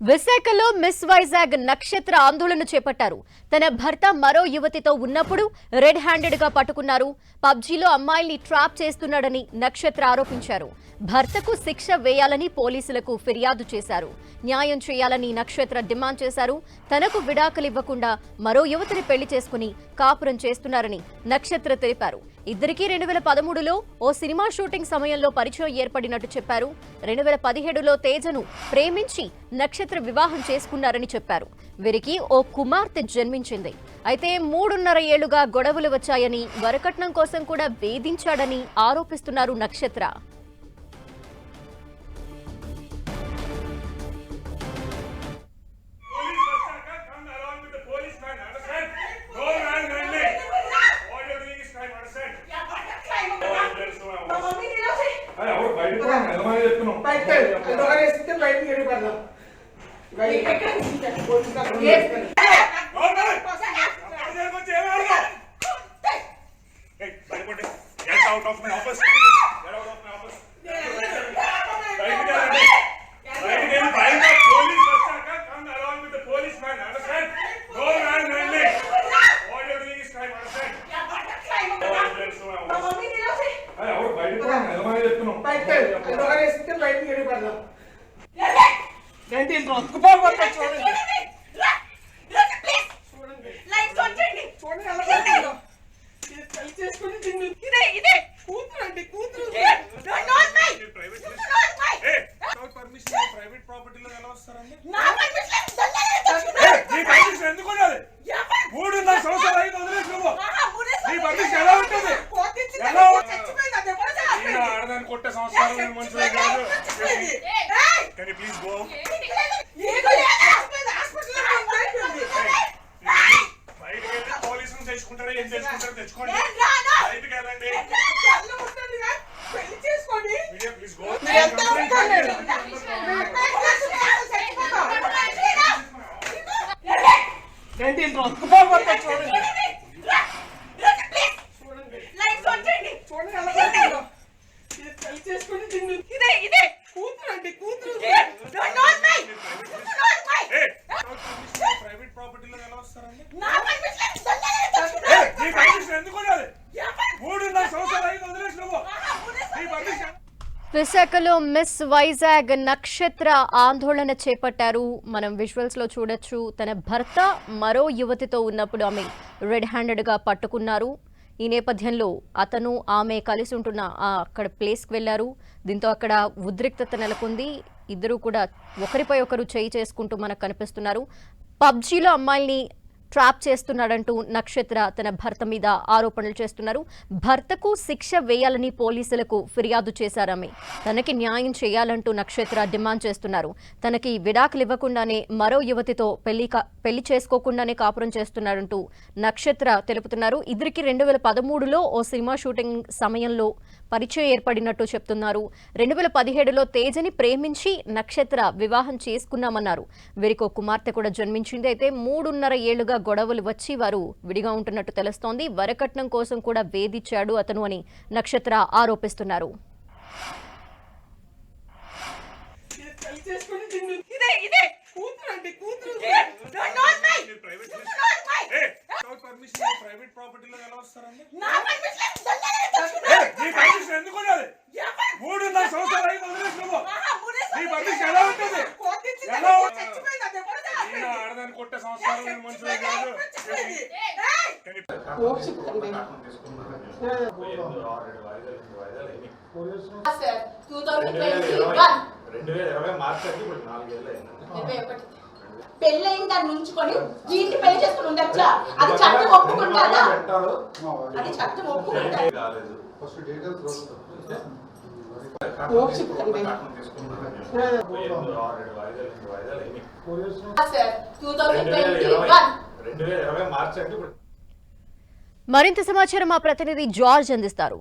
విశాఖలో మిస్ వైజాగ్ నక్షత్ర ఆందోళన చేపట్టారు. తన భర్త మరో యువతితో ఉన్నప్పుడు రెడ్ హ్యాండెడ్ గా పట్టుకున్నారు. పబ్జీలో అమ్మాయిల్ని ట్రాప్ చేస్తున్నాడని నక్షత్ర ఆరోపించారు. భర్తకు శిక్ష వేయాలని పోలీసులకు ఫిర్యాదు చేశారు. న్యాయం చేయాలని నక్షత్ర డిమాండ్ చేశారు. తనకు విడాకులివ్వకుండా మరో యువతిని పెళ్లి చేసుకుని కాపురం చేస్తున్నారని నక్షత్ర తెలిపారు. ఇద్దరికీ 2013లో ఓ సినిమా షూటింగ్ సమయంలో పరిచయం ఏర్పడినట్టు చెప్పారు. 2017లో తేజను ప్రేమించి నక్షత్ర వివాహం చేసుకున్నారని చెప్పారు. వీరికి ఓ కుమార్తె జన్మించింది. అయితే 3.5 ఏళ్లుగా గొడవలు వచ్చాయని, వరకట్నం కోసం కూడా వేధించాడని ఆరోపిస్తున్నారు నక్షత్ర. Out of my office. Get out of my office. Right again, find the police. Come along with the policeman. Understand? Go man, friendly. What you're doing is crime. Understand? Private ప్రాపర్టీలో ఎలా వస్తారండి? నీ పర్మిషన్ ఎందుకు ఉండాలి? 3.5 సంవత్సరాలు అయింది వదిలేసుకో. నీ permission ఎలా ఉంటుంది? ఎలా ఆడదాన్ని కొట్టే సంవత్సరాలు నేను మంచిగా కాదు. Can you please go? బయటకు వెళ్ళి పోలీసులు తెచ్చుకుంటారా? ఏం తెచ్చుకుంటారో తెచ్చుకోండి. బయటకు వెళ్ళండి. Please go. ప్రైవేట్ ప్రాపర్టీలో ఎలా వస్తారండి? నీ పర్మిషన్ ఎందుకు ఉండాలి? 3.5 సంవత్సరాలు అయింది వదిలేసుకో. నీ పర్మిషన్. విశాఖలో మిస్ వైజాగ్ నక్షత్ర ఆందోళన చేపట్టారు. మనం విజువల్స్ లో చూడొచ్చు. తన భర్త మరో యువతితో ఉన్నప్పుడు ఆమె రెడ్ హ్యాండెడ్ గా పట్టుకున్నారు. ఈ నేపథ్యంలో అతను ఆమె కలిసి ఉంటున్న అక్కడ ప్లేస్కి వెళ్లారు. దీంతో అక్కడ ఉద్రిక్తత నెలకొంది. ఇద్దరు కూడా ఒకరిపై ఒకరు చేయి చేసుకుంటూ మనకు కనిపిస్తున్నారు. పబ్జీలో అమ్మాయిల్ని ట్రాప్ చేస్తున్నాడంటూ నక్షత్ర తన భర్త మీద ఆరోపణలు చేస్తున్నారు. భర్తకు శిక్ష వేయాలని పోలీసులకు ఫిర్యాదు చేశారామె. తనకి న్యాయం చేయాలంటూ నక్షత్ర డిమాండ్ చేస్తున్నారు. తనకి విడాకులు ఇవ్వకుండానే మరో యువతితో పెళ్లి చేసుకోకుండానే కాపురం చేస్తున్నాడంటూ నక్షత్ర తెలుపుతున్నారు. ఇద్దరికి 2013లో ఓ సినిమా షూటింగ్ సమయంలో పరిచయం ఏర్పడినట్టు చెప్తున్నారు. 2017లో తేజని ప్రేమించి నక్షత్ర వివాహం చేసుకున్నామన్నారు. వీరికి ఓ కుమార్తె కూడా జన్మించింది. అయితే 3.5 ఏళ్లుగా గొడవలు వచ్చి వారు విడిగా ఉంటున్నట్టు తెలుస్తోంది. వరకట్నం కోసం కూడా వేధించాడు అతను అని నక్షత్ర ఆరోపిస్తున్నారు. ప్రైవేట్ ప్రాపర్టీలో ఎలా వస్తారండి? నీ పర్మిషన్ ఎందుకు ఉండాలి? 3.5 సంవత్సరాలు అయింది వదిలేసుకో. నీ పర్మిషన్ ఎలా ఉంటుంది? ఎలా ఆడదాన్ని కొట్టే సంవత్సరాలు నేను మంచిగా కాదు. పెళ్ళైన దాన్ని ఉంచుకొని దీనికి పెళ్లి చేసుకుని ఉండొచ్చా? అది చట్టం ఒప్పుకుంటారా? అది చట్టం ఒప్పుకుంటారా? మరింత సమాచారం మా ప్రతినిధి జార్జ్ అందిస్తారు.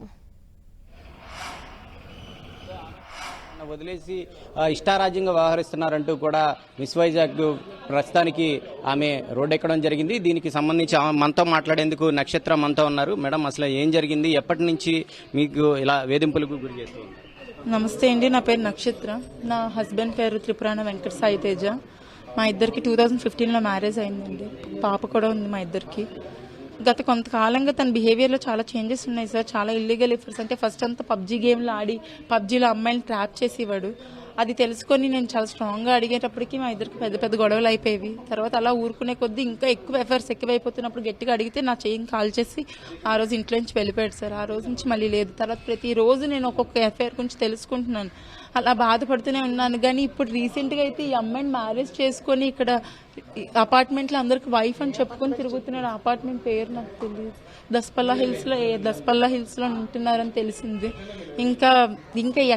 వదిలేసి ఇష్టారాజ్యంగా వ్యవహరిస్తున్నారంటూ కూడా మిస్ వైజాగ్ ప్రస్తుతానికి ఆమె రోడ్డెక్కడం జరిగింది. దీనికి సంబంధించి మనతో మాట్లాడేందుకు నక్షత్ర మనతో ఉన్నారు. మేడం, అసలు ఏం జరిగింది? ఎప్పటి నుంచి మీకు ఇలా వేధింపులకు గురి చేస్తుంది? నమస్తే అండి, నా పేరు నక్షత్ర. నా హస్బెండ్ పేరు త్రిపురాణ వెంకట సాయి తేజ. మా ఇద్దరికి 2015లో మ్యారేజ్ అయిందండి. పాప కూడా ఉంది మా ఇద్దరికి. గత కొంతకాలంగా తన బిహేవియర్లో చాలా చేంజెస్ ఉన్నాయి సార్. చాలా ఇల్లీగల్ ఎఫర్ట్స్, అంటే ఫస్ట్ అంతా పబ్జీ గేమ్లో ఆడి పబ్జీలో అమ్మాయిని ట్రాప్ చేసేవాడు. అది తెలుసుకొని నేను చాలా స్ట్రాంగ్గా అడిగేటప్పటికి మా ఇద్దరికి పెద్ద పెద్ద గొడవలు అయిపోయేవి. తర్వాత అలా ఊరుకునే కొద్దీ ఇంకా ఎక్కువ ఎఫర్ట్స్ ఎక్కువైపోతున్నప్పుడు గట్టిగా అడిగితే నా చెయ్యిని కాల్ చేసి ఆ రోజు ఇంట్లో నుంచి వెళ్ళిపోయాడు సార్. ఆ రోజు నుంచి మళ్ళీ లేదు. తర్వాత ప్రతిరోజు నేను ఒక్కొక్క ఎఫ్ఐఆర్ గురించి తెలుసుకుంటున్నాను. అలా బాధపడుతూనే ఉన్నాను. కానీ ఇప్పుడు రీసెంట్గా అయితే ఈ అమ్మాయిని మ్యారేజ్ చేసుకొని ఇక్కడ అపార్ట్మెంట్లో అందరికి వైఫ్ అని చెప్పుకొని తిరుగుతున్నాడు. అపార్ట్మెంట్ పేరు నాకు తెలియదు. దస్పల్లా హిల్స్లో ఉంటున్నారని తెలిసింది. ఇంకా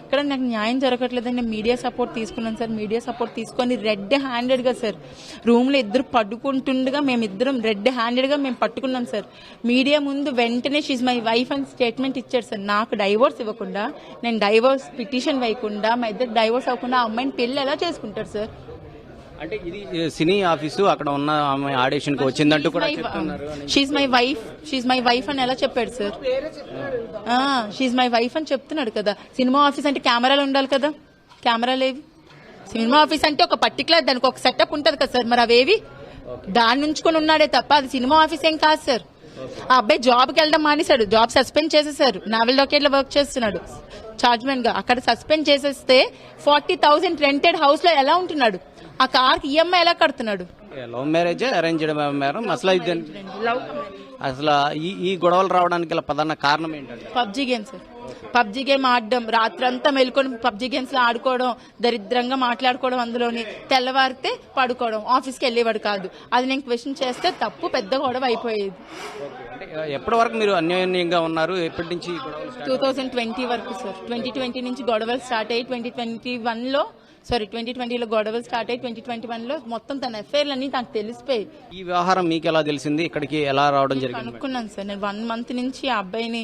ఎక్కడ నాకు న్యాయం జరగట్లేదని నేను మీడియా సపోర్ట్ తీసుకున్నాను సార్. మీడియా సపోర్ట్ తీసుకొని రెడ్ హ్యాండెడ్గా సార్ రూమ్లో ఇద్దరు పడుకుంటుండగా మేమిద్దరం రెడ్ హ్యాండెడ్గా మేము పట్టుకున్నాం సార్. మీడియా ముందు వెంటనే షీజ్ మై వైఫ్ అని స్టేట్మెంట్ ఇచ్చాడు సార్. నాకు డైవోర్స్ ఇవ్వకుండా, నేను డైవోర్స్ పిటిషన్ వేయకుండా, మా ఇద్దరు డైవోర్స్ అవ్వకుండా ఆ అమ్మాయిని పెళ్లి ఎలా చేసుకుంటారు సార్? అంటే ఇది సినీ ఆఫీసు, అక్కడ ఉన్న ఆమె ఆడిషన్ కి వచ్చిందంటూ కూడా చెప్తున్నారు. షీజ్ మై వైఫ్ అని ఎలా చెప్పాడు సార్? షీజ్ మై వైఫ్ అని చెప్తున్నాడు కదా. సినిమా ఆఫీస్ అంటే కెమెరాలు ఉండాలి కదా, కెమెరాలు ఏవి? సినిమా ఆఫీస్ అంటే ఒక పర్టికులర్ దానికి ఒక సెటప్ ఉంటది కదా సార్. మరి అవేవి? దాన్ని ఉంచుకొని ఉన్నాడే తప్ప అది సినిమా ఆఫీస్ ఏం కాదు సార్. ఆ అబ్బాయి జాబ్కి వెళ్ళడం మానేశాడు. జాబ్ సస్పెండ్ చేసేసారు. నావెల్ డొకేట్ లో వర్క్ చేస్తున్నాడు చార్జ్మెన్ గా. అక్కడ సస్పెండ్ చేసేస్తే 40,000 రెంటెడ్ హౌస్ లో ఎలా ఉంటున్నాడు? ఆ కార్కి ఈఎంఐ ఎలా కడుతున్నాడు? లవ్ మ్యారేజ్, అరేంజ్డ్ మ్యారేజ్ అసలు ఈ గొడవలు రావడానికి గల ప్రధాన కారణం ఏంటంటే PUBG game sir. PUBG game ఆడడం, రాత్రంతా మెలుకొని పబ్జీ గేమ్స్ లో ఆడుకోవడం, దరిద్రంగా మాట్లాడుకోవడం, అందులోని తెల్లవారితే పడుకోవడం, ఆఫీస్కి వెళ్ళేవాడు కాదు. అది నేను క్వశ్చన్ చేస్తే తప్పు పెద్ద గొడవ అయిపోయేది. ఎప్పటి వరకు మీరు అన్యోన్యంగా ఉన్నారు? ఎప్పటి నుంచి 2020 వరకు సార్. 2020 నుంచి గొడవలు స్టార్ట్ అయ్యి 2020లో గొడవలు స్టార్ట్ అయ్యి 2021లో మొత్తం తన ఎఫ్ఐఆర్లన్నీ నాకు తెలిసిపోయి. ఈ వ్యవహారం మీకు ఎలా తెలిసింది? ఇక్కడికి ఎలా రావడం జరిగింది? అనుకున్నాను సార్. నేను 1 month నుంచి ఆ అబ్బాయిని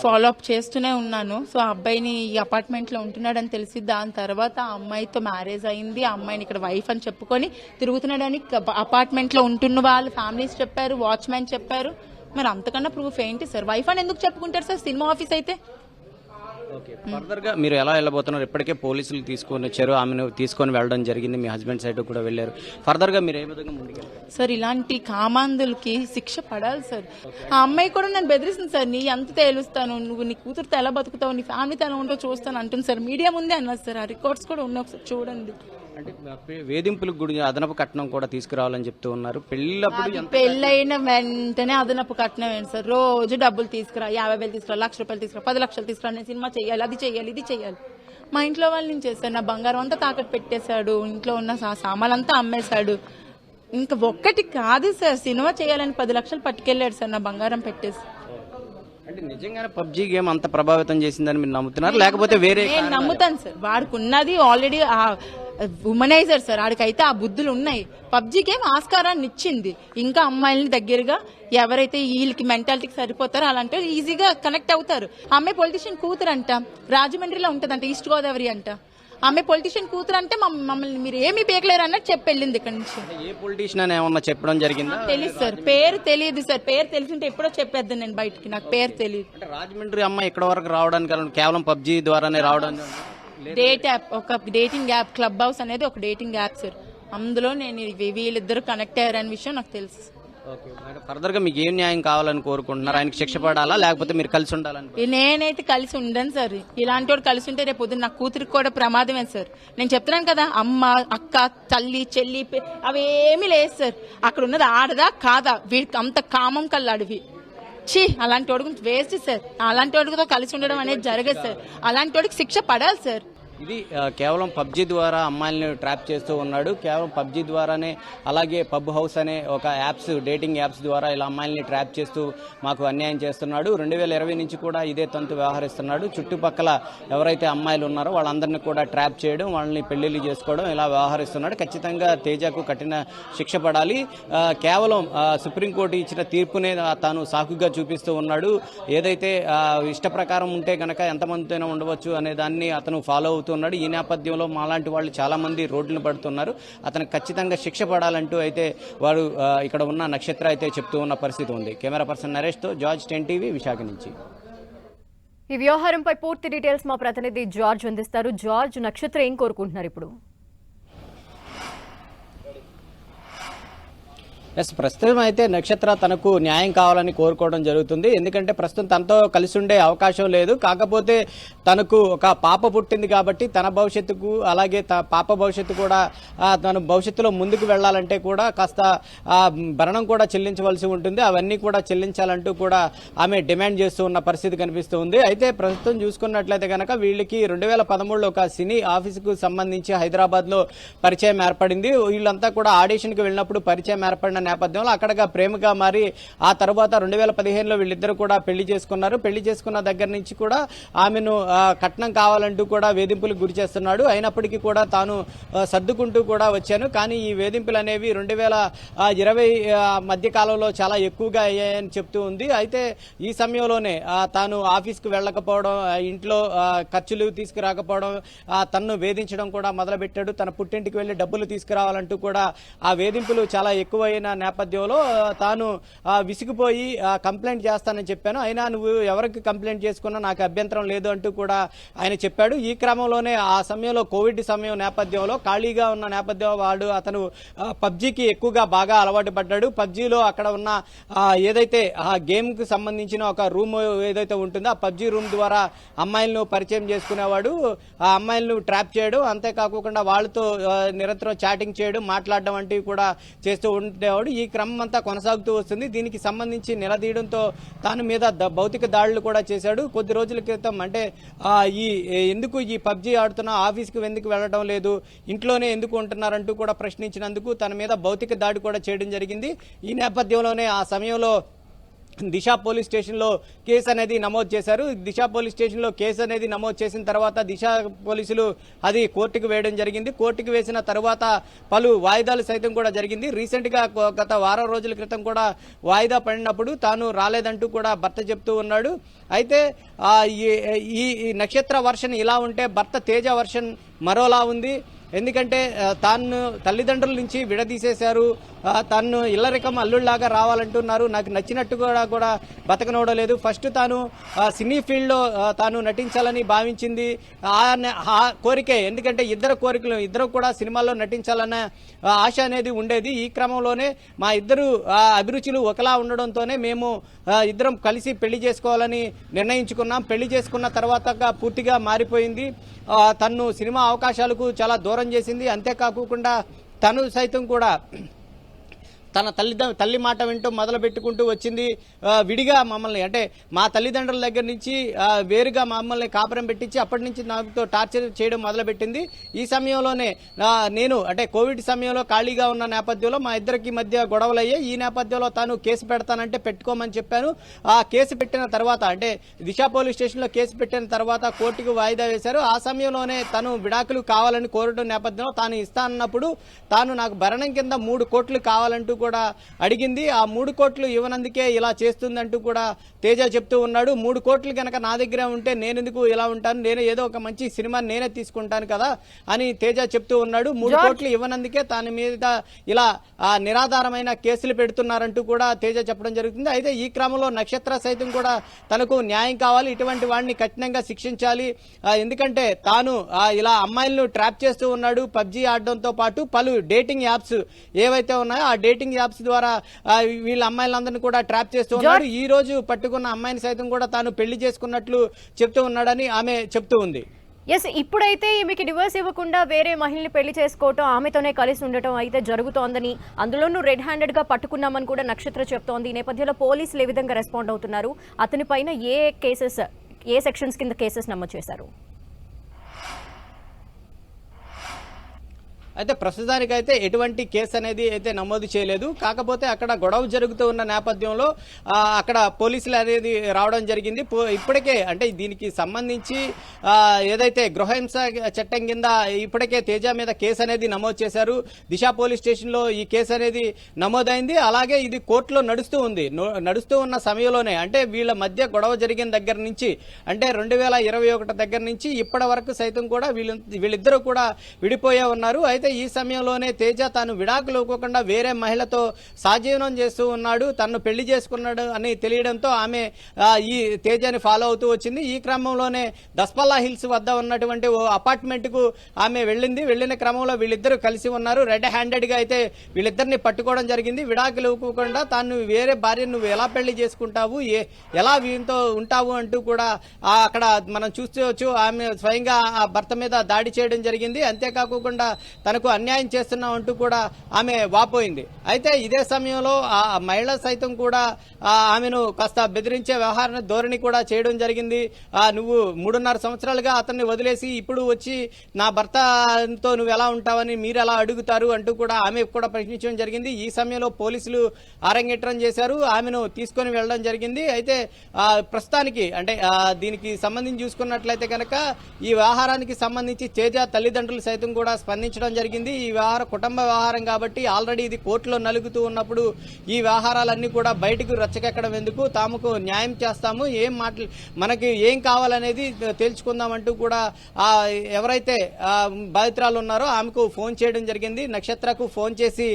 ఫాలో అప్ చేస్తూనే ఉన్నాను. సో ఆ అబ్బాయిని ఈ అపార్ట్మెంట్ లో ఉంటున్నాడని తెలిసి దాని తర్వాత ఆ అమ్మాయితో మ్యారేజ్ అయింది. ఆ అమ్మాయిని ఇక్కడ వైఫ్ అని చెప్పుకొని తిరుగుతున్నాడని అపార్ట్మెంట్ లో ఉంటున్న వాళ్ళు ఫ్యామిలీస్ చెప్పారు, వాచ్మెన్ చెప్పారు. మరి అంతకన్నా ప్రూఫ్ ఏంటి సార్? వైఫ్ అని ఎందుకు చెప్పుకుంటారు సార్ సినిమా ఆఫీస్ అయితే? ఫర్దర్ గా మీరు ఎలా వెళ్ళబోతున్నారు? ఇప్పటికే పోలీసులు తీసుకొని వచ్చారు, ఆమెను తీసుకొని వెళ్ళడం జరిగింది. మీ హస్బెండ్ సైడ్ కూడా వెళ్ళారు. ఫర్దర్ గా మీరు ఏ విధంగా ముందుకెళ్ళారు సార్? ఇలాంటి కామాంధులకి శిక్ష పడాలి సార్. ఆ అమ్మాయి కూడా నన్ను బెదిరిస్తుంది సార్. నీ అంత తేలుస్తాను, నువ్వు నీ కూతురుతో ఎలా బతుకుతావు, నీ ఫ్యామిలీతో ఎలా ఉంటావు చూస్తాను అంటుంది సార్. మీడియా ముందే అన్నారు సార్. ఆ రికార్డ్స్ కూడా ఉన్నాయి, ఒకసారి చూడండి. అంటే వేధింపులకు గురించి అదనపు కట్నం కూడా తీసుకురావాలని చెప్తూ ఉన్నారు. పెళ్ళైన వెంటనే అదనపు కట్నం ఏంటి సార్? రోజు డబ్బులు తీసుకురా, 50,000 తీసుకురా, ₹1,00,000 తీసుకురా, 10 లక్షలు తీసుకురా, నేను సినిమా చెయ్యాలి, అది చెయ్యాలి, ఇది చెయ్యాలి. మా ఇంట్లో వాళ్ళు నేను చేశాను. నా బంగారం అంతా తాకట్టు పెట్టేశాడు, ఇంట్లో ఉన్న సామాన్లంతా అమ్మేశాడు. ఇంకా ఒక్కటి కాదు సార్, సినిమా చేయాలని 10 లక్షలు పట్టుకెళ్ళాడు సార్ నా బంగారం పెట్టేసి. అంటే నిజంగానే పబ్జీ గేమ్ అంత ప్రభావితం చేసిందని మీరు నమ్ముతున్నారు, లేకపోతే వేరే? నేను నమ్ముతాను సార్. వాడికి ఉన్నది ఆల్రెడీ ఉమనైజర్ సార్. ఆడికైతే ఆ బుద్ధులు ఉన్నాయి. పబ్జీ గేమ్ ఆస్కారాన్ని ఇచ్చింది. ఇంకా అమ్మాయిలని దగ్గరగా ఎవరైతే వీళ్ళకి మెంటాలిటీకి సరిపోతారో అలాంటి ఈజీగా కనెక్ట్ అవుతారు. ఆమె పొలిటీషియన్ కూతురు అంట, రాజమండ్రిలో ఉంటదంట, ఈస్ట్ గోదావరి అంట. ఆమె పొలిటీషియన్ కూతురు అంటే మమ్మల్ని మీరు ఏమీ పీకలేరు అన్నట్టు చెప్పి వెళ్ళింది ఇక్కడ నుంచి. ఏ పొలిటీషియన్ అని ఏమన్నా చెప్పడం జరిగిందా? తెలియదు సార్, పేరు తెలియదు సార్. పేరు తెలిసింటే ఎప్పుడో చెప్పేద్దాను నేను బయటికి. నాకు పేరు తెలియదు. అంటే రాజమండ్రి అమ్మాయి ఇక్కడ వరకు రావడానికి కేవలం పబ్జీ ద్వారానే రావడం? డేట్ యాప్, ఒక డేటింగ్ యాప్, క్లబ్ హౌస్ అనేది ఒక డేటింగ్ యాప్ సార్. అందులో నేను వీళ్ళిద్దరు కనెక్ట్ అయ్యారనే విషయం నాకు తెలుసు. ఫర్దర్ గా మీకు ఏం న్యాయం కావాలని కోరుకుంటున్నారు? ఆయనకి శిక్ష పడాలా, లేకపోతే మీరు కలిసి ఉండాలని? నేనైతే కలిసి ఉండను సార్. ఇలాంటి వాడు కలిసి ఉంటే రేపు పొద్దున్న నా కూతురికి కూడా ప్రమాదమే సార్. నేను చెప్తున్నాను కదా, అమ్మ, అక్క, తల్లి, చెల్లి అవేమీ లేదు సార్. అక్కడ ఉన్నది ఆడదా కాదా, వీడికి అంత కామం కల్లాడివి. అలాంటి వాడి గురించి వేస్ట్ సార్. అలాంటి వాడితో కలిసి ఉండడం అనేది జరగదు సార్. అలాంటి వాడికి శిక్ష పడాలి సార్. ఇది కేవలం పబ్జీ ద్వారా అమ్మాయిల్ని ట్రాప్ చేస్తూ ఉన్నాడు. కేవలం పబ్జీ ద్వారానే, అలాగే పబ్ హౌస్ అనే ఒక యాప్స్, డేటింగ్ యాప్స్ ద్వారా ఇలా అమ్మాయిల్ని ట్రాప్ చేస్తూ మాకు అన్యాయం చేస్తున్నాడు. 2020 నుంచి కూడా ఇదే తంతు వ్యవహరిస్తున్నాడు. చుట్టుపక్కల ఎవరైతే అమ్మాయిలు ఉన్నారో వాళ్ళందరినీ కూడా ట్రాప్ చేయడం, వాళ్ళని పెళ్లిళ్ళు చేసుకోవడం, ఇలా వ్యవహరిస్తున్నాడు. ఖచ్చితంగా తేజకు కఠిన శిక్ష పడాలి. కేవలం సుప్రీంకోర్టు ఇచ్చిన తీర్పునే తాను సాకుగా చూపిస్తూ ఉన్నాడు. ఏదైతే ఇష్ట ప్రకారం ఉంటే గనక ఎంతమందితోనే ఉండవచ్చు అనే దాన్ని అతను ఫాలో అవుతూ ఉన్నాడు. ఈ నేపథ్యంలో మాలాంటి వాళ్ళు చాలా మంది రోడ్లను పడుతున్నారు. అతనికి ఖచ్చితంగా శిక్ష పడాలంటూ అయితే వారు ఇక్కడ ఉన్న నక్షత్ర అయితే చెప్తూ ఉన్న పరిస్థితి ఉంది. కెమెరా పర్సన్ నరేష్ తో జార్జ్, 10 టీవీ, విశాఖ నుంచి. ఈ వ్యవహారంపై పూర్తి డీటెయిల్స్ మా ప్రతినిధి జార్జ్ అందిస్తారు. జార్జ్, నక్షత్ర ఏం కోరుకుంటున్నారు ఇప్పుడు? ప్రస్తుతం అయితే నక్షత్ర తనకు న్యాయం కావాలని కోరుకోవడం జరుగుతుంది. ఎందుకంటే ప్రస్తుతం తనతో కలిసి ఉండే అవకాశం లేదు. కాకపోతే తనకు ఒక పాప పుట్టింది కాబట్టి తన భవిష్యత్తుకు అలాగే పాప భవిష్యత్తు కూడా తను భవిష్యత్తులో ముందుకు వెళ్లాలంటే కూడా కాస్త భరణం కూడా చెల్లించవలసి ఉంటుంది. అవన్నీ కూడా చెల్లించాలంటూ కూడా ఆమె డిమాండ్ చేస్తూ ఉన్న పరిస్థితి కనిపిస్తుంది. అయితే ప్రస్తుతం చూసుకున్నట్లయితే కనుక వీళ్ళకి 2013లో ఒక సినీ ఆఫీసుకు సంబంధించి హైదరాబాద్ లో పరిచయం ఏర్పడింది. వీళ్ళంతా కూడా ఆడిషన్ కి వెళ్ళినప్పుడు పరిచయం ఏర్పడిన నేపథ్యంలో అక్కడగా ప్రేమగా మారి ఆ తర్వాత 2015లో వీళ్ళిద్దరు కూడా పెళ్లి చేసుకున్నారు. పెళ్లి చేసుకున్న దగ్గర నుంచి కూడా ఆమెను కట్నం కావాలంటూ కూడా వేధింపులకు గురి చేస్తున్నాడు. అయినప్పటికీ కూడా తాను సర్దుకుంటూ కూడా వచ్చాను. కానీ ఈ వేధింపులు అనేవి 2020 మధ్య కాలంలో చాలా ఎక్కువగా అయ్యాయని చెప్తూ ఉంది. అయితే ఈ సమయంలోనే తాను ఆఫీస్కు వెళ్ళకపోవడం, ఇంట్లో ఖర్చులు తీసుకురాకపోవడం, తన్ను వేధించడం కూడా మొదలుపెట్టాడు. తన పుట్టింటికి వెళ్లి డబ్బులు తీసుకురావాలంటూ కూడా ఆ వేధింపులు చాలా ఎక్కువైన నేపథ్యంలో తాను విసిగిపోయి కంప్లైంట్ చేస్తానని చెప్పాను. అయినా నువ్వు ఎవరికి కంప్లైంట్ చేసుకున్నా నాకు అభ్యంతరం లేదు అంటూ కూడా ఆయన చెప్పాడు. ఈ క్రమంలోనే ఆ సమయంలో కోవిడ్ సమయం నేపథ్యంలో ఖాళీగా ఉన్న నేపథ్యంలో అతను పబ్జీకి ఎక్కువగా బాగా అలవాటు పడ్డాడు. పబ్జీలో అక్కడ ఉన్న ఏదైతే ఆ గేమ్ కు సంబంధించిన ఒక రూమ్ ఏదైతే ఉంటుందో ఆ పబ్జీ రూమ్ ద్వారా అమ్మాయిలను పరిచయం చేసుకునేవాడు. ఆ అమ్మాయిలను ట్రాప్ చేయడం, అంతేకాకుండా వాళ్ళతో నిరంతరం చాటింగ్ చేయడం, మాట్లాడడం వంటివి కూడా చేస్తూ ఉండేవాడు. ఈ క్రమం అంతా కొనసాగుతూ వస్తుంది. దీనికి సంబంధించి నిలదీయడంతో తాను మీద భౌతిక దాడులు కూడా చేశాడు. కొద్ది రోజుల క్రితం అంటే ఎందుకు ఈ పబ్జీ ఆడుతున్నా ఆఫీస్కి ఎందుకు వెళ్ళడం లేదు, ఇంట్లోనే ఎందుకు ఉంటున్నారంటూ కూడా ప్రశ్నించినందుకు తన మీద భౌతిక దాడి కూడా చేయడం జరిగింది. ఈ నేపథ్యంలోనే ఆ సమయంలో దిశ పోలీస్ స్టేషన్లో కేసు అనేది నమోదు చేశారు. దిశ పోలీస్ స్టేషన్లో కేసు అనేది నమోదు చేసిన తర్వాత దిశ పోలీసులు అది కోర్టుకు వేయడం జరిగింది. కోర్టుకు వేసిన తర్వాత పలు వాయిదాలు సైతం కూడా జరిగింది. రీసెంట్ గా గత వారం రోజుల క్రితం కూడా వాయిదా పడినప్పుడు తాను రాలేదంటూ కూడా భర్త చెప్తూ ఉన్నాడు. అయితే ఈ నక్షత్ర వర్షన్ ఇలా ఉంటే భర్త తేజ వర్షన్ మరోలా ఉంది. ఎందుకంటే తాను తల్లిదండ్రుల నుంచి విడదీసేశారు, తను ఇల్లరికం అల్లుళ్లాగా రావాలంటున్నారు, నాకు నచ్చినట్టుగా కూడా బతకనోడలేదు. ఫస్ట్ తాను సినీ ఫీల్డ్లో తాను నటించాలని భావించింది. ఆ కోరికే, ఎందుకంటే ఇద్దరు కూడా సినిమాల్లో నటించాలన్న ఆశ అనేది ఉండేది. ఈ క్రమంలోనే మా ఇద్దరు అభిరుచులు ఒకలా ఉండడంతోనే మేము ఇద్దరం కలిసి పెళ్లి చేసుకోవాలని నిర్ణయించుకున్నాం. పెళ్లి చేసుకున్న తర్వాత పూర్తిగా మారిపోయింది. తన్ను సినిమా అవకాశాలకు చాలా దూరం చేసింది. అంతేకాకుండా తను సైతం కూడా తన తల్లి మాట వింటూ మొదలు పెట్టుకుంటూ వచ్చింది. విడిగా మమ్మల్ని అంటే మా తల్లిదండ్రుల దగ్గర నుంచి వేరుగా మమ్మల్ని కాపురం పెట్టించి అప్పటి నుంచి నాతో టార్చర్ చేయడం మొదలుపెట్టింది. ఈ సమయంలోనే నేను అంటే కోవిడ్ సమయంలో ఖాళీగా ఉన్న నేపథ్యంలో మా ఇద్దరికి మధ్య గొడవలయ్యాయి. ఈ నేపథ్యంలో తాను కేసు పెడతానంటే పెట్టుకోమని చెప్పాను. ఆ కేసు పెట్టిన తర్వాత అంటే దిశ పోలీస్ స్టేషన్లో కేసు పెట్టిన తర్వాత కోర్టుకు వాయిదా వేశారు. ఆ సమయంలోనే తను విడాకులు కావాలని కోరడం నేపథ్యంలో తాను ఇస్తా అన్నప్పుడు తాను నాకు భరణం కింద 3 కోట్లు కావాలంటూ కూడా అడిగింది. ఆ 3 కోట్లు ఇవ్వనందుకే ఇలా చేస్తుందంటూ కూడా తేజ చెప్తూ ఉన్నాడు. 3 కోట్లు కనుక నా దగ్గర ఉంటే నేనెందుకు ఇలా ఉంటాను, నేను ఏదో ఒక మంచి సినిమా నేనే తీసుకుంటాను కదా అని తేజ చెప్తూ ఉన్నాడు. 3 కోట్లు ఇవ్వనందుకే తన మీద ఇలా నిరాధారమైన కేసులు పెడుతున్నారంటూ కూడా తేజ చెప్పడం జరుగుతుంది. అయితే ఈ క్రమంలో నక్షత్ర సైతం కూడా తనకు న్యాయం కావాలి, ఇటువంటి వాడిని కఠినంగా శిక్షించాలి. ఎందుకంటే తాను ఇలా అమ్మాయిలను ట్రాప్ చేస్తూ ఉన్నాడు. పబ్జీ ఆడడంతో పాటు పలు డేటింగ్ యాప్స్ ఏవైతే ఉన్నాయో ఆ డేటింగ్ యాప్స్ ద్వారా వీళ్ళ అమ్మాయిలందరినీ కూడా ట్రాప్ చేస్తూ ఉన్నాడు. ఈ రోజు పట్టుకున్న అమ్మాయిని సైతం కూడా తాను పెళ్లి చేసుకున్నట్లు చెప్తూ ఉన్నాడని ఆమె చెప్తూ ఉంది. ఎస్, ఇప్పుడైతే ఈమెకి డివోర్స్ ఇవ్వకుండా వేరే మహిళని పెళ్లి చేసుకోవటం, ఆమెతోనే కలిసి ఉండటం అయితే జరుగుతోందని, అందులోనూ రెడ్ హ్యాండెడ్ గా పట్టుకున్నామని కూడా నక్షత్ర చెప్తోంది. ఈ నేపథ్యంలో పోలీసులు ఏ విధంగా రెస్పాండ్ అవుతున్నారు, అతని పైన ఏ సెక్షన్స్ కింద కేసెస్ నమోదు చేశారు? అయితే ప్రస్తుతానికైతే ఎటువంటి కేసు అనేది అయితే నమోదు చేయలేదు. కాకపోతే అక్కడ గొడవ జరుగుతూ ఉన్న నేపథ్యంలో అక్కడ పోలీసులు అనేది రావడం జరిగింది. ఇప్పటికే అంటే దీనికి సంబంధించి ఏదైతే గృహహింస చట్టం కింద ఇప్పటికే తేజ మీద కేసు అనేది నమోదు చేశారు. దిశ పోలీస్ స్టేషన్లో ఈ కేసు అనేది నమోదైంది. అలాగే ఇది కోర్టులో నడుస్తూ ఉంది. నడుస్తూ ఉన్న సమయంలోనే అంటే వీళ్ళ మధ్య గొడవ జరిగిన దగ్గర నుంచి అంటే 2021 దగ్గర నుంచి ఇప్పటి వరకు సైతం కూడా వీళ్ళిద్దరూ కూడా విడిపోయే ఉన్నారు. అయితే ఈ సమయంలోనే తేజ తాను విడాకులు ఇవ్వకుండా వేరే మహిళతో సాజీవనం చేస్తూ ఉన్నాడు, తనను పెళ్లి చేసుకున్నాడు అని తెలియడంతో ఆమె ఈ తేజని ఫాలో అవుతూ వచ్చింది. ఈ క్రమంలోనే దస్పల్లా హిల్స్ వద్ద ఉన్నటువంటి ఓ అపార్ట్మెంట్ కు ఆమె వెళ్ళిన క్రమంలో వీళ్ళిద్దరూ కలిసి ఉన్నారు. రెడ్ హ్యాండెడ్ గా అయితే వీళ్ళిద్దరిని పట్టుకోవడం జరిగింది. విడాకులు ఇవ్వకుండా తాను వేరే భార్యను నువ్వు ఎలా పెళ్లి చేసుకుంటావు, ఎలా వీరితో ఉంటావు అంటూ కూడా అక్కడ మనం చూసుకోవచ్చు. ఆమె స్వయంగా ఆ భర్త మీద దాడి చేయడం జరిగింది. అంతేకాకుండా తనకు అన్యాయం చేస్తున్నాం అంటూ కూడా ఆమె వాపోయింది. అయితే ఇదే సమయంలో ఆ మహిళ సైతం కూడా ఆమెను కాస్త బెదిరించే వ్యవహార ధోరణి కూడా చేయడం జరిగింది. నువ్వు 3.5 సంవత్సరాలుగా అతన్ని వదిలేసి ఇప్పుడు వచ్చి నా భర్తతో నువ్వు ఎలా ఉంటావని మీరు ఎలా అడుగుతారు అంటూ కూడా ఆమె కూడా ప్రశ్నించడం జరిగింది. ఈ సమయంలో పోలీసులు అరంగేట్రం చేశారు, ఆమెను తీసుకొని వెళ్ళడం జరిగింది. అయితే ప్రస్తుతానికి అంటే దీనికి సంబంధించి చూసుకున్నట్లయితే కనుక ఈ వ్యవహారానికి సంబంధించి తేజ తల్లిదండ్రులు సైతం కూడా స్పందించడం జరిగింది. ఈ వ్యవహారం కుటుంబ వ్యవహారం కాబట్టి ఆల్రెడీ ఇది కోర్టులో నలుగుతూ ఉన్నప్పుడు ఈ వ్యవహారాలన్నీ కూడా బయటకు రచ్చకెక్కడం ఎందుకు, తాముకు న్యాయం చేస్తాము, మనకి ఏం కావాలనేది తేల్చుకుందామంటూ కూడా ఎవరైతే బాధితురాలు ఉన్నారో ఆమెకు ఫోన్ చేయడం జరిగింది. నక్షత్రకు ఫోన్ చేసి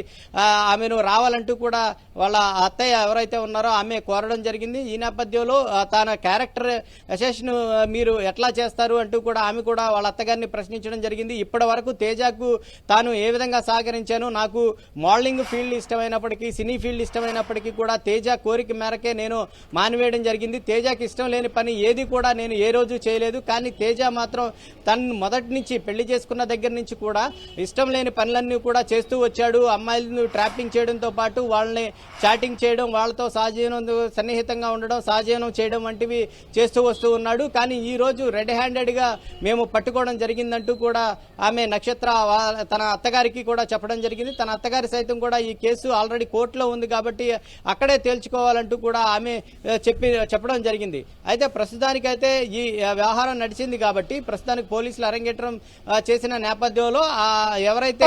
ఆమెను రావాలంటూ కూడా వాళ్ళ అత్తయ్య ఎవరైతే ఉన్నారో ఆమె కోరడం జరిగింది. ఈ నేపథ్యంలో తన క్యారెక్టర్ అసెషన్ మీరు ఎట్లా చేస్తారు అంటూ కూడా ఆమె కూడా వాళ్ళ అత్తగారిని ప్రశ్నించడం జరిగింది. ఇప్పటి వరకు తేజకు తాను ఏ విధంగా సహకరించాను, నాకు మోడలింగ్ ఫీల్డ్ ఇష్టమైనప్పటికీ సినీ ఫీల్డ్ ఇష్టమైనప్పటికీ కూడా తేజ కోరిక మేరకే నేను మానివేయడం జరిగింది. తేజకి ఇష్టం లేని పని ఏది కూడా నేను ఏ రోజు చేయలేదు. కానీ తేజ మాత్రం తను మొదటి నుంచి పెళ్లి చేసుకున్న దగ్గర నుంచి కూడా ఇష్టం లేని పనులన్నీ కూడా చేస్తూ వచ్చాడు. అమ్మాయిలను ట్రాపింగ్ చేయడంతో పాటు వాళ్ళని చాటింగ్ చేయడం, వాళ్ళతో సహజీవనం సన్నిహితంగా ఉండడం, సహజీవనం చేయడం వంటివి చేస్తూ వస్తూ ఉన్నాడు. కానీ ఈ రోజు రెడ్ హ్యాండెడ్ గా మేము పట్టుకోవడం జరిగిందంటూ కూడా ఆమె నక్షత్ర తన అత్తగారికి కూడా చెప్పడం జరిగింది. తన అత్తగారి సైతం కూడా ఈ కేసు ఆల్రెడీ కోర్టులో ఉంది కాబట్టి అక్కడే తేల్చుకోవాలంటూ కూడా ఆమె చెప్పడం జరిగింది. అయితే ప్రస్తుతానికైతే ఈ వ్యవహారం నడిచింది కాబట్టి ప్రస్తుతానికి పోలీసులు అరంగేట్రం చేసిన నేపథ్యంలో ఎవరైతే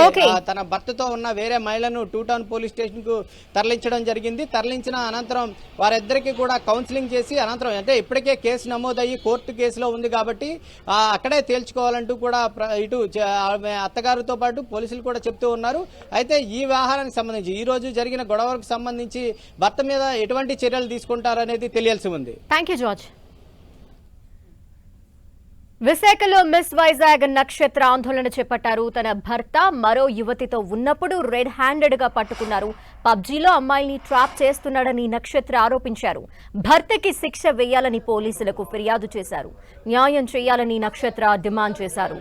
తన భర్తతో ఉన్న వేరే మహిళను 2 టౌన్ పోలీస్ స్టేషన్ కు తరలించడం జరిగింది. తరలించిన అనంతరం వారిద్దరికి కూడా కౌన్సిలింగ్ చేసి అనంతరం అంటే ఇప్పటికే కేసు నమోదయ్యి కోర్టు కేసులో ఉంది కాబట్టి అక్కడే తేల్చుకోవాలంటూ కూడా ఇటు అత్తగారితో పాటు పోలీసులు కూడా చెప్తూ ఉన్నారు. అయితే ఈ వ్యవహారానికి సంబంధించి ఈ రోజు జరిగిన గొడవలకు సంబంధించి భర్త మీద ఎటువంటి చర్యలు తీసుకుంటారనేది తెలియాల్సి ఉంది. Thank you George. విశాఖలో మిస్ వైజాగ్ నక్షత్ర ఆందోళన చేపట్టారు. తన భర్త మరో యువతితో ఉన్నప్పుడు రెడ్ హ్యాండెడ్ గా పట్టుకున్నారు. పబ్జీలో అమ్మాయిని ట్రాప్ చేస్తున్నాడని నక్షత్ర ఆరోపించారు. భర్తకి శిక్ష వేయాలని పోలీసులకు ఫిర్యాదు చేశారు. న్యాయం చేయాలని నక్షత్ర డిమాండ్ చేశారు.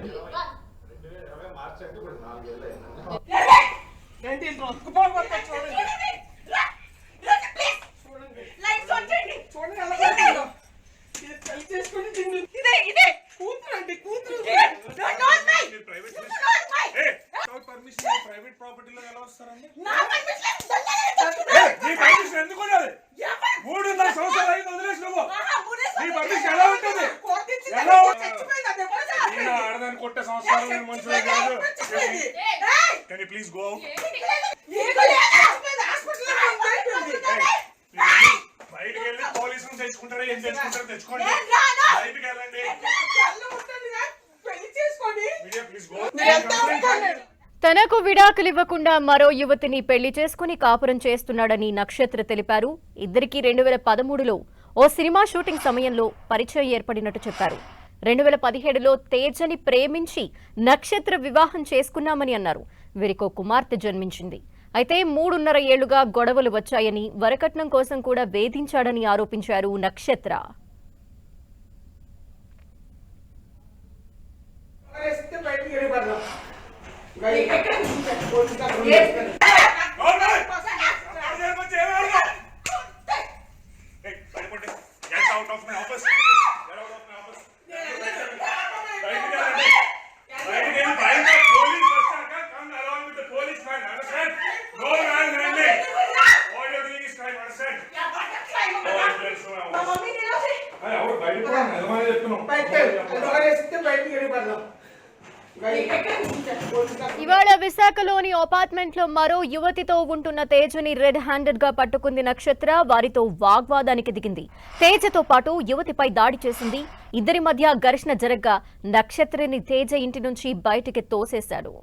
ప్రైవేట్ ప్రాపర్టీలో ఎలా వస్తారండి? ఎందుకు 3.5 సంవత్సరాలు అయింది వదిలేసి నువ్వు నీ పర్మిషన్ ఎలా ఉంటుంది? ఆడదాన్ని కొట్టే సంవత్సరాలు మనుషులు కాదు. Can you please go out? బయటకు వెళ్ళి పోలీసులు తెచ్చుకుంటారా? ఏం తెచ్చుకుంటారో తెచ్చుకోండి. బయటకు వెళ్ళండి. తనకు విడాకులు ఇవ్వకుండా మరో యువతిని పెళ్లి చేసుకుని కాపురం చేస్తున్నాడని నక్షత్ర తెలిపారు. ఇద్దరికి 2013లో ఓ సినిమా షూటింగ్ సమయంలో పరిచయం ఏర్పడినట్టు చెప్పారు. 2017లో తేజని ప్రేమించి నక్షత్ర వివాహం చేసుకున్నామని అన్నారు. వీరికో కుమార్తె జన్మించింది. అయితే 3.5 ఏళ్లుగా గొడవలు వచ్చాయని, వరకట్నం కోసం కూడా వేధించాడని ఆరోపించారు నక్షత్ర. ఇవాళ విశాఖలోని అపార్ట్మెంట్ లో మరో యువతితో ఉంటున్న తేజని రెడ్ హ్యాండెడ్ గా పట్టుకుంది నక్షత్ర. వారితో వాగ్వాదానికి దిగింది. తేజతో పాటు యువతిపై దాడి చేసింది. ఇద్దరి మధ్య ఘర్షణ జరగ్గా నక్షత్రని తేజ ఇంటి నుంచి బయటికి తోసేశాడు.